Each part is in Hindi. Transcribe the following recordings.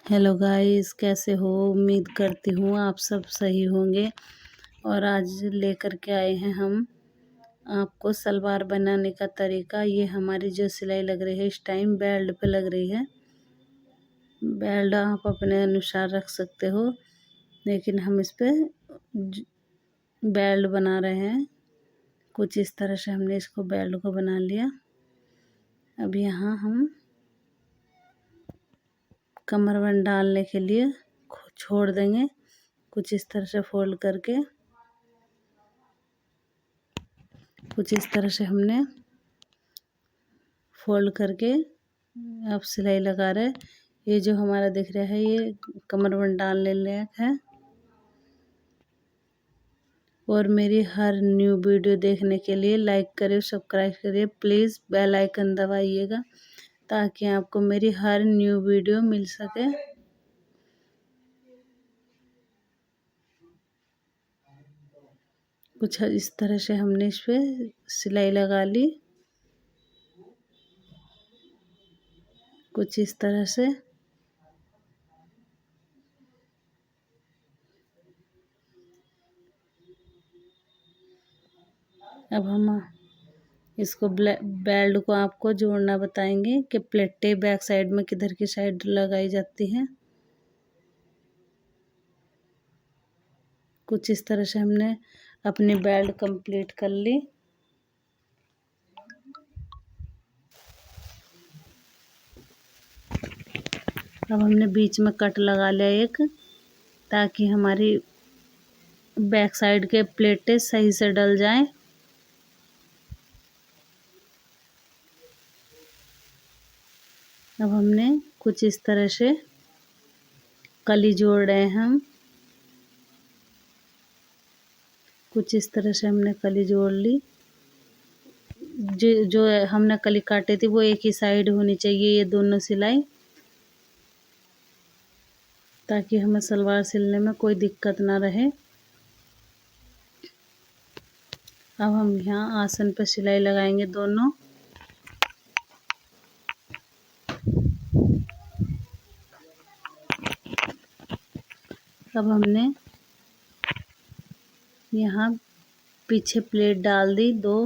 हेलो गाइस, कैसे हो? उम्मीद करती हूँ आप सब सही होंगे। और आज लेकर के आए हैं हम आपको सलवार बनाने का तरीका। ये हमारी जो सिलाई लग रही है इस टाइम बेल्ट पे लग रही है। बेल्ट आप अपने अनुसार रख सकते हो, लेकिन हम इस पे बेल्ट बना रहे हैं। कुछ इस तरह से हमने इसको बेल्ट को बना लिया। अब यहाँ हम कमरबंद डालने के लिए छोड़ देंगे। कुछ इस तरह से फोल्ड करके कुछ इस तरह से हमने फोल्ड करके अब सिलाई लगा रहे। ये जो हमारा दिख रहा है ये कमरबंद डालने लायक है। और मेरी हर न्यू वीडियो देखने के लिए लाइक करिए, सब्सक्राइब करिए, प्लीज़ बेल आइकन दबाइएगा ताकि आपको मेरी हर न्यू वीडियो मिल सके। कुछ इस तरह से हमने इस पे सिलाई लगा ली। कुछ इस तरह से अब हम इसको बेल्ट को आपको जोड़ना बताएंगे कि प्लेटें बैक साइड में किधर की साइड लगाई जाती हैं। कुछ इस तरह से हमने अपनी बेल्ट कंप्लीट कर ली। अब हमने बीच में कट लगा लिया एक, ताकि हमारी बैक साइड के प्लेटें सही से डल जाएं। अब हमने कुछ इस तरह से कली जोड़ रहे हैं हम। कुछ इस तरह से हमने कली जोड़ ली। जो हमने कली काटी थी वो एक ही साइड होनी चाहिए, ये दोनों सिलाई, ताकि हमें सलवार सिलने में कोई दिक्कत ना रहे। अब हम यहाँ आसन पर सिलाई लगाएंगे दोनों। अब हमने यहाँ पीछे प्लेट डाल दी 2।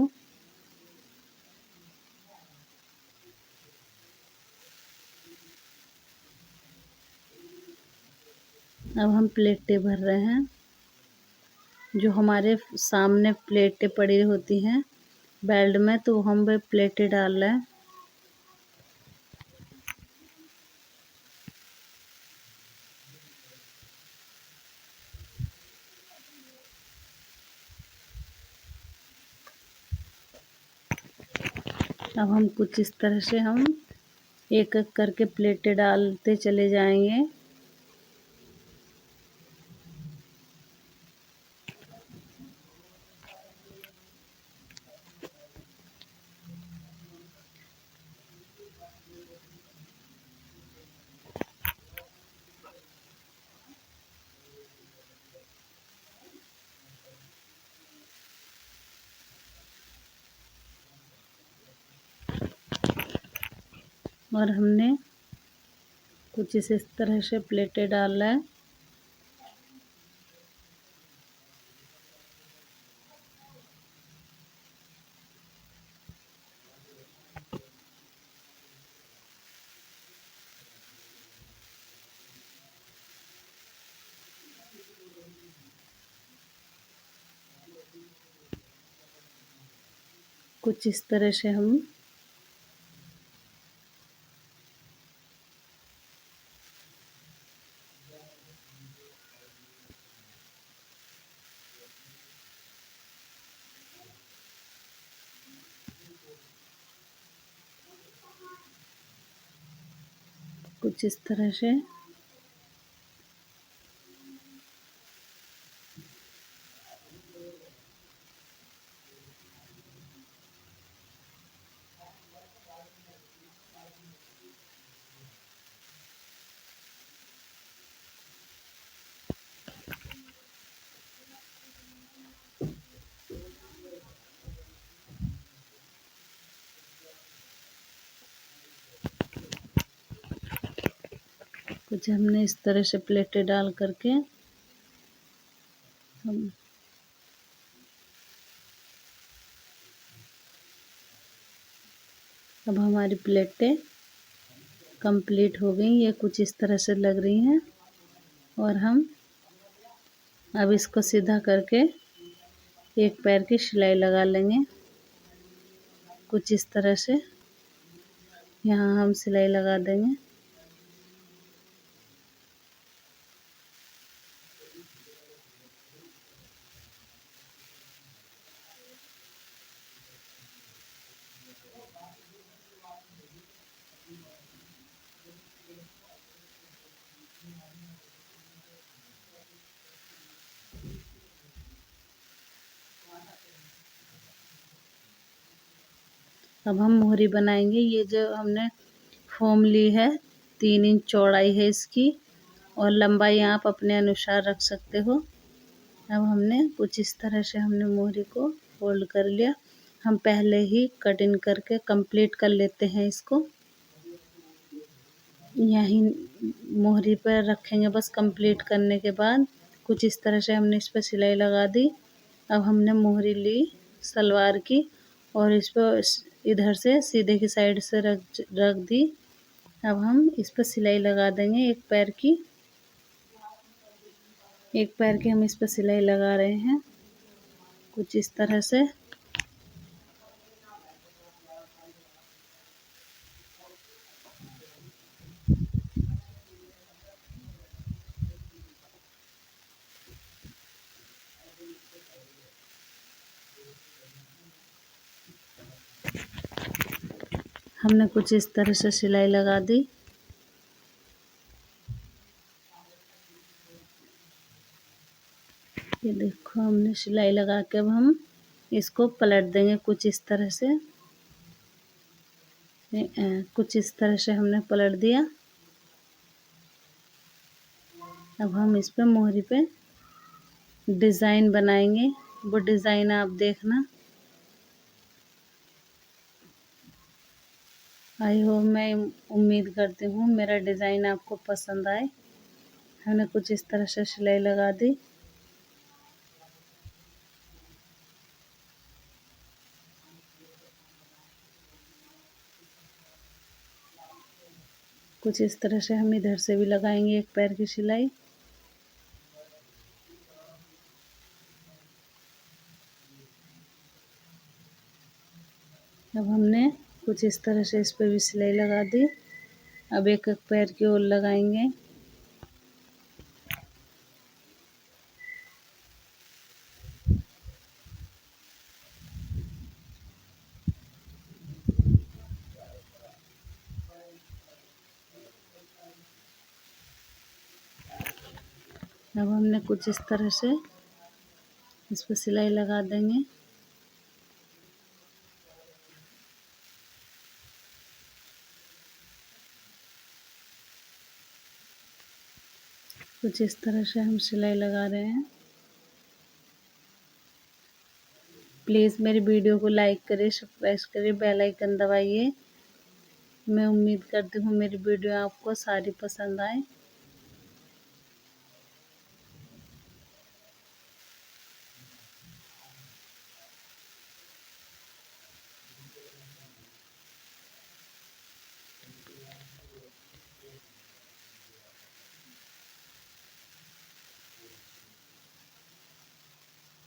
अब हम प्लेटें भर रहे हैं। जो हमारे सामने प्लेटें पड़ी होती हैं बेल्ट में, तो हम वे प्लेटें डाल रहे हैं। अब हम कुछ इस तरह से हम एक एक करके प्लेटें डालते चले जाएंगे। और हमने कुछ इस तरह से प्लेटें डाल रहे हैं। कुछ इस तरह से हम कुछ इस तरह से कुछ हमने इस तरह से प्लेटें डाल करके हम अब हमारी प्लेटें कंप्लीट हो गई। ये कुछ इस तरह से लग रही हैं और हम अब इसको सीधा करके एक पैर की सिलाई लगा लेंगे। कुछ इस तरह से यहाँ हम सिलाई लगा देंगे। अब हम मोहरी बनाएंगे। ये जो हमने फोम ली है 3 इंच चौड़ाई है इसकी और लंबाई आप अपने अनुसार रख सकते हो। अब हमने कुछ इस तरह से हमने मोहरी को फोल्ड कर लिया। हम पहले ही कटिंग करके कंप्लीट कर लेते हैं इसको। यहीं मोहरी पर रखेंगे बस कंप्लीट करने के बाद। कुछ इस तरह से हमने इस पर सिलाई लगा दी। अब हमने मोहरी ली सलवार की और इस पर इधर से सीधे की साइड से रख दी। अब हम इस पर सिलाई लगा देंगे एक पैर की। एक पैर की हम इस पर सिलाई लगा रहे हैं कुछ इस तरह से। हमने कुछ इस तरह से सिलाई लगा दी। ये देखो हमने सिलाई लगा के अब हम इसको पलट देंगे कुछ इस तरह से। कुछ इस तरह से हमने पलट दिया। अब हम इस पे मोहरी पे डिज़ाइन बनाएंगे। वो डिज़ाइन आप देखना। आई होप मैं उम्मीद करती हूँ मेरा डिज़ाइन आपको पसंद आए। हमने कुछ इस तरह से सिलाई लगा दी। कुछ इस तरह से हम इधर से भी लगाएंगे एक पैर की सिलाई। अब हमने कुछ इस तरह से इस पे भी सिलाई लगा दी। अब एक एक पैर की ओर लगाएंगे। अब हमने कुछ इस तरह से इस पर सिलाई लगा देंगे। कुछ इस तरह से हम सिलाई लगा रहे हैं। प्लीज़ मेरी वीडियो को लाइक करिए, सब्सक्राइब करिए, बेल आइकन दबाइए। मैं उम्मीद करती हूँ मेरी वीडियो आपको सारी पसंद आए।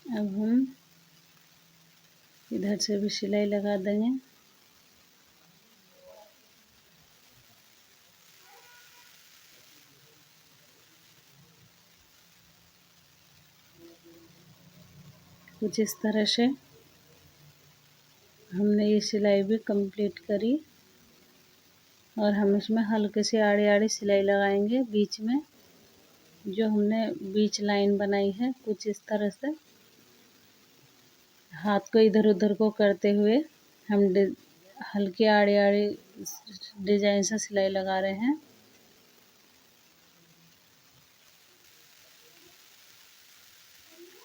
अब हम इधर से भी सिलाई लगा देंगे। कुछ इस तरह से हमने ये सिलाई भी कंप्लीट करी और हम इसमें हल्के से आड़ी आड़ी सिलाई लगाएंगे बीच में। जो हमने बीच लाइन बनाई है कुछ इस तरह से हाथ को इधर उधर को करते हुए हम हल्की आड़ी आड़ी डिजाइन से सिलाई लगा रहे हैं।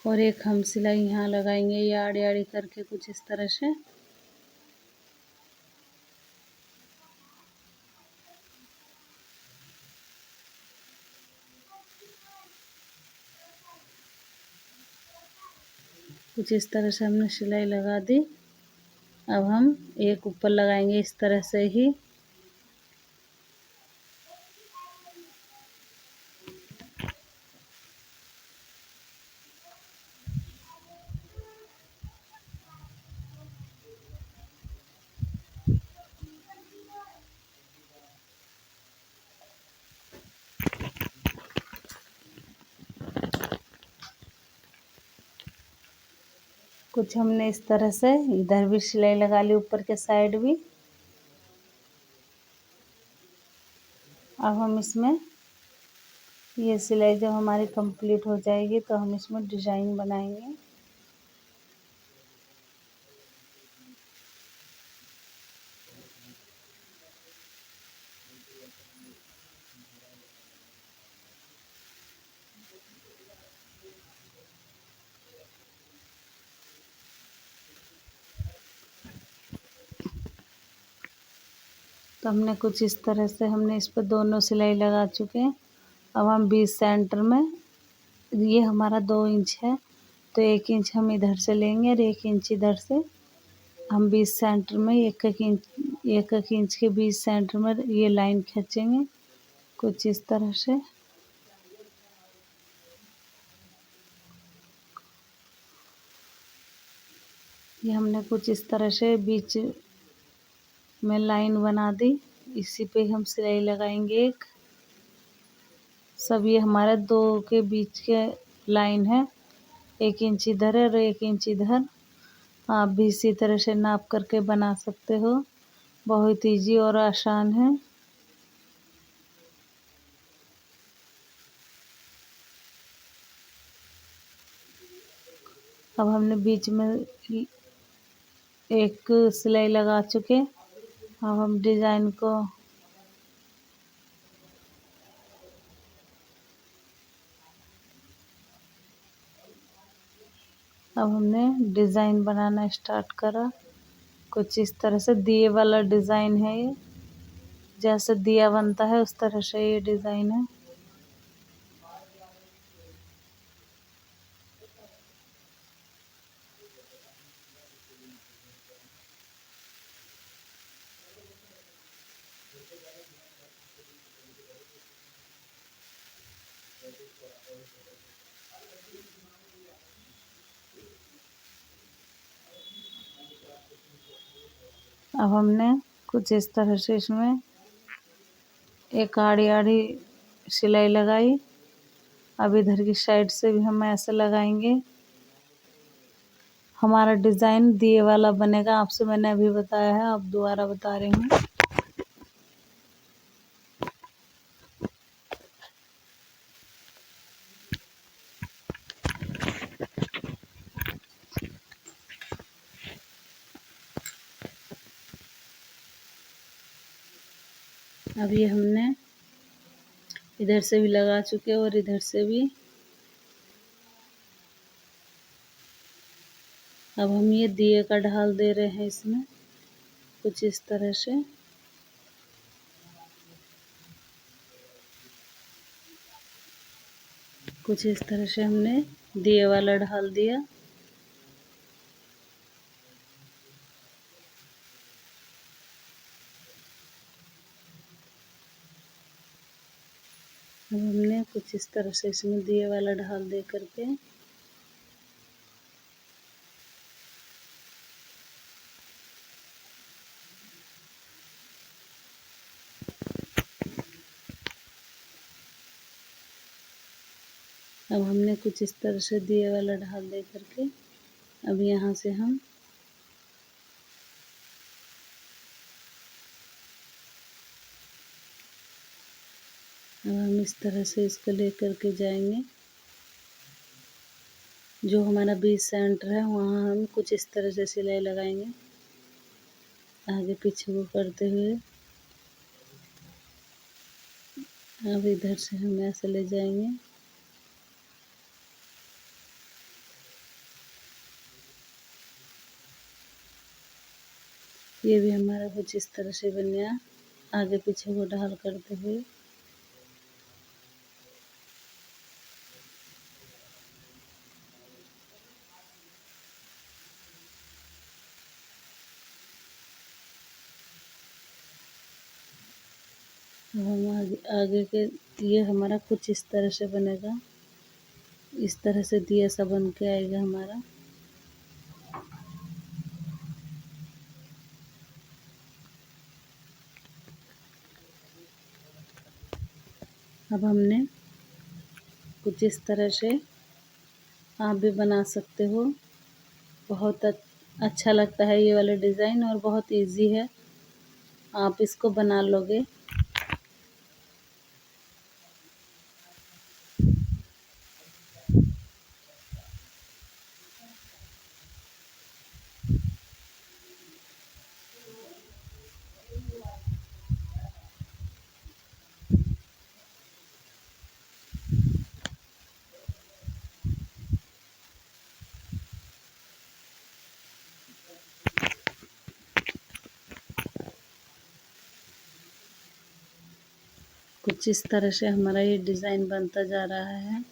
और एक हम सिलाई यहाँ लगाएंगे ये आड़ी आड़ी करके कुछ इस तरह से। कुछ इस तरह से हमने सिलाई लगा दी। अब हम एक ऊपर लगाएंगे इस तरह से ही। कुछ हमने इस तरह से इधर भी सिलाई लगा ली, ऊपर के साइड भी। अब हम इसमें ये सिलाई जब हमारी कंप्लीट हो जाएगी तो हम इसमें डिज़ाइन बनाएंगे। तो हमने कुछ इस तरह से हमने इस पर दोनों सिलाई लगा चुके हैं। अब हम बीच सेंटर में, ये हमारा 2 इंच है तो 1 इंच हम इधर से लेंगे और 1 इंच इधर से। हम बीच सेंटर में एक एक इंच के बीच सेंटर में ये लाइन खींचेंगे कुछ इस तरह से। ये हमने कुछ इस तरह से बीच में लाइन बना दी। इसी पे हम सिलाई लगाएंगे एक। सब ये हमारे 2 के बीच के लाइन है, 1 इंच इधर है और 1 इंच इधर। आप भी इसी तरह से नाप करके बना सकते हो, बहुत इजी और आसान है। अब हमने बीच में एक सिलाई लगा चुके। अब हम डिज़ाइन को अब हमने डिज़ाइन बनाना स्टार्ट करा। कुछ इस तरह से दिए वाला डिज़ाइन है ये, जैसे दिया बनता है उस तरह से ये डिज़ाइन है। अब हमने कुछ इस तरह से इसमें एक आड़ी आड़ी सिलाई लगाई। अब इधर की साइड से भी हम ऐसे लगाएंगे। हमारा डिज़ाइन दिए वाला बनेगा, आपसे मैंने अभी बताया है, अब दोबारा बता रही हूँ। अब ये हमने इधर से भी लगा चुके और इधर से भी। अब हम ये दिए का ढाल दे रहे हैं इसमें कुछ इस तरह से। कुछ इस तरह से हमने दिए वाला ढाल दिया। अब हमने कुछ इस तरह से इसमें दिए वाला ढाल दे करके अब हमने कुछ इस तरह से दिए वाला ढाल दे करके अब यहाँ से हम इस तरह से इसको लेकर के जाएंगे। जो हमारा बीच सेंटर है वहाँ हम कुछ इस तरह से सिलाई लगाएंगे आगे पीछे को करते हुए। अब इधर से हम ऐसे ले जाएंगे। ये भी हमारा कुछ इस तरह से बन गया आगे पीछे को ढाल करते हुए। अब हम आगे आगे के ये हमारा कुछ इस तरह से बनेगा। इस तरह से दिया सा बन के आएगा हमारा। अब हमने कुछ इस तरह से आप भी बना सकते हो। बहुत अच्छा लगता है ये वाला डिज़ाइन और बहुत इजी है, आप इसको बना लोगे। कुछ इस तरह से हमारा ये डिज़ाइन बनता जा रहा है।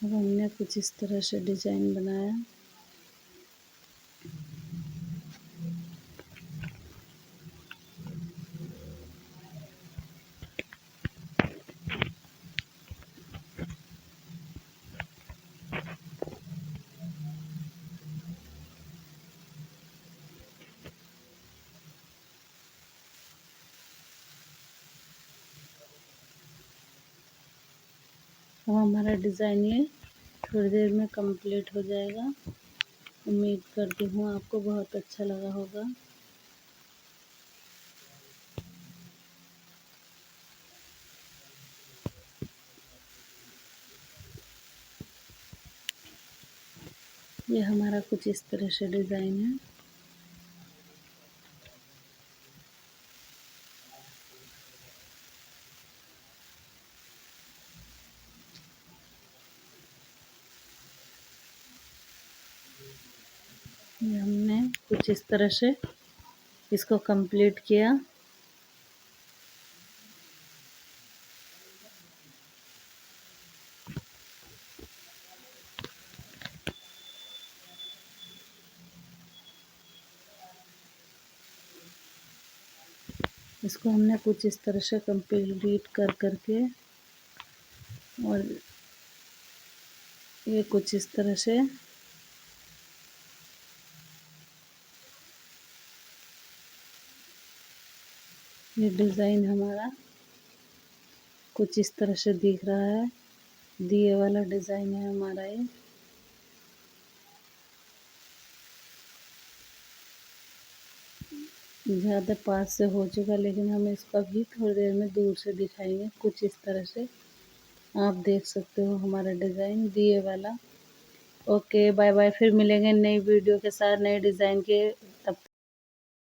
अब हमने कुछ इस तरह से डिज़ाइन बनाया। अब हमारा डिज़ाइन ये थोड़ी देर में कंप्लीट हो जाएगा। उम्मीद करती हूँ आपको बहुत अच्छा लगा होगा। ये हमारा कुछ इस तरह से डिज़ाइन है। ये हमने कुछ इस तरह से इसको कंप्लीट किया। इसको हमने कुछ इस तरह से कंप्लीट कर करके और ये कुछ इस तरह से ये डिज़ाइन हमारा कुछ इस तरह से दिख रहा है। दिए वाला डिज़ाइन है हमारा ये। ज़्यादा पास से हो चुका, लेकिन हम इसका भी थोड़ी देर में दूर से दिखाएंगे कुछ इस तरह से। आप देख सकते हो हमारा डिज़ाइन दिए वाला। Okay, bye bye. फिर मिलेंगे नई वीडियो के साथ, नए डिज़ाइन के